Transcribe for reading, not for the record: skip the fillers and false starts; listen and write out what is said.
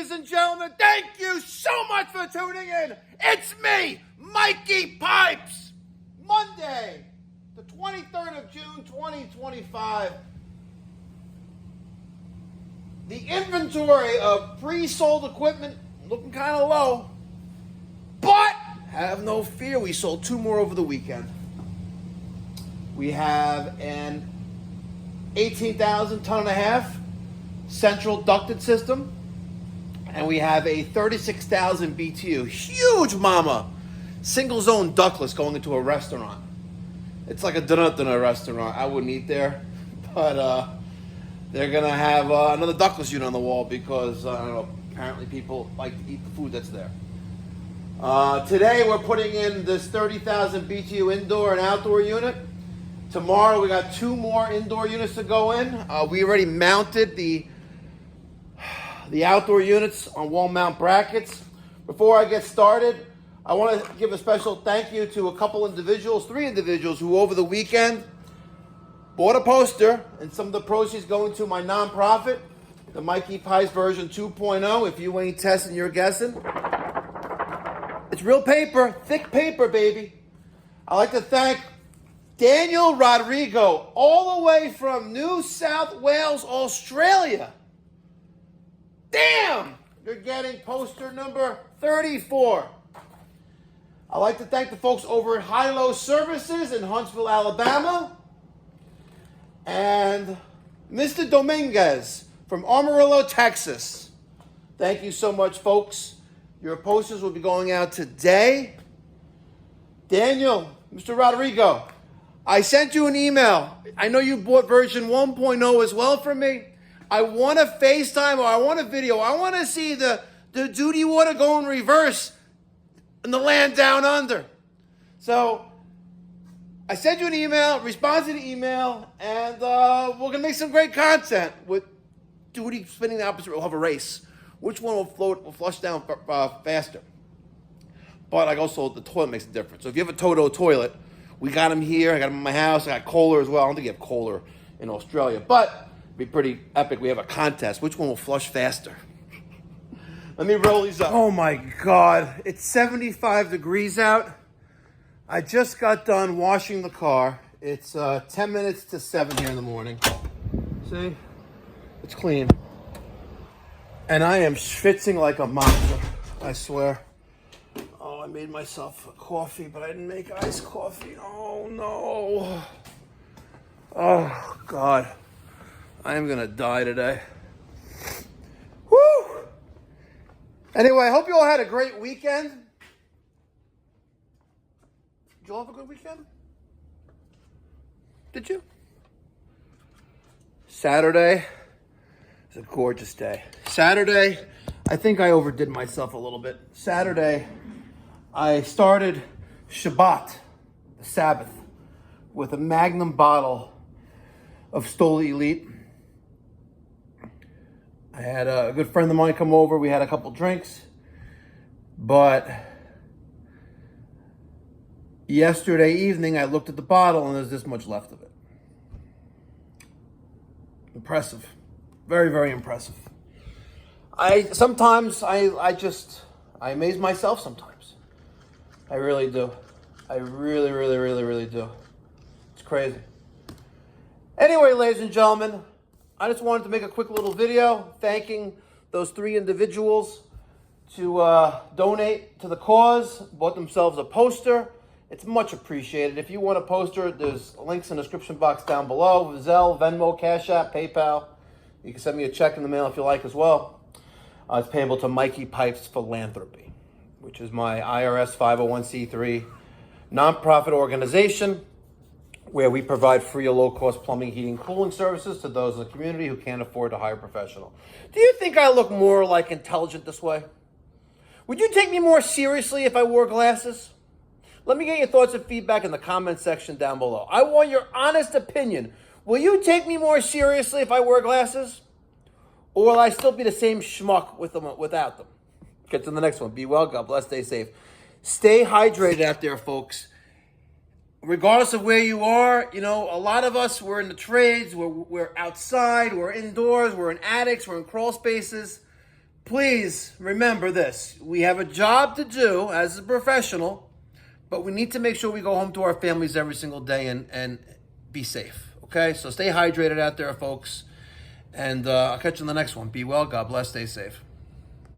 ladies and gentlemen. Thank you so much for tuning in. It's me, Mikey Pipes. Monday, the 23rd of June, 2025. The inventory of pre-sold equipment looking kind of low. But have no fear, we sold 2 more over the weekend. We have an 18,000 ton and a half central ducted system, and we have a 36,000 BTU, huge mama, single zone ductless going into a restaurant. It's like a dinner restaurant. I wouldn't eat there, but they're gonna have another ductless unit on the wall because I don't know, apparently people like to eat the food that's there. Today we're putting in this 30,000 BTU indoor and outdoor unit. Tomorrow we got 2 more indoor units to go in. We already mounted the outdoor units on wall mount brackets. Before I get started, I want to give a special thank you to a couple individuals, 3 individuals who over the weekend bought a poster, and some of the proceeds going to my nonprofit, the Mikey Pipes version 2.0. If you ain't testing, you're guessing. It's real paper, thick paper, baby. I'd like to thank Daniel Rodrigo, all the way from New South Wales, Australia. Damn! You're getting poster number 34. I'd like to thank the folks over at High-Low Services in Huntsville, Alabama. And Mr. Dominguez from Amarillo, Texas. Thank you so much, folks. Your posters will be going out today. Daniel, Mr. Rodrigo, I sent you an email. I know you bought version 1.0 as well from me. I want a FaceTime or I want a video. I want to see the duty water go in reverse in the land down under. So I sent you an email, respond to the email, and we're going to make some great content with duty spinning the opposite. We'll have a race. Which one will flush down faster? But like also, the toilet makes a difference. So if you have a Toto toilet, we got them here. I got them in my house. I got Kohler as well. I don't think you have Kohler in Australia, but it'd be pretty epic. We have a contest. Which one will flush faster? Let me roll these up. Oh my God. It's 75 degrees out. I just got done washing the car. It's 10 minutes to 7 here in the morning. See? It's clean. And I am schwitzing like a monster, I swear. Oh, I made myself a coffee, but I didn't make iced coffee. Oh, no. Oh, God. I am going to die today. Woo! Anyway, I hope you all had a great weekend. Did you all have a good weekend? Did you? Saturday is a gorgeous day. Saturday, I think I overdid myself a little bit. Saturday, I started Shabbat, the Sabbath, with a magnum bottle of Stoli Elite. I had a good friend of mine come over. We had a couple drinks. But yesterday evening, I looked at the bottle and there's this much left of it. Impressive. Very, very impressive. Sometimes I amaze myself sometimes. I really do. I really, really, really, really do. It's crazy. Anyway, ladies and gentlemen, I just wanted to make a quick little video thanking those 3 individuals to donate to the cause, bought themselves a poster. It's much appreciated. If you want a poster, there's links in the description box down below. Zelle, Venmo, Cash App, PayPal. You can send me a check in the mail if you like as well. It's payable to Mikey Pipes Philanthropy, which is my IRS 501c3 nonprofit organization where we provide free or low-cost plumbing, heating, cooling services to those in the community who can't afford to hire a professional. Do you think I look more like intelligent this way? Would you take me more seriously if I wore glasses? Let me get your thoughts and feedback in the comment section down below. I want your honest opinion. Will you take me more seriously if I wear glasses? Or will I still be the same schmuck with them, without them? Get to the next one. Be well, God bless, stay safe. Stay hydrated out there, folks. Regardless of where you are, you know, a lot of us, we're in the trades, we're outside, we're indoors, we're in attics, we're in crawl spaces. please remember this. We have a job to do as a professional, but we need to make sure we go home to our families every single day and be safe. Okay? So stay hydrated out there, folks. And I'll catch you in the next one. Be well. God bless. Stay safe.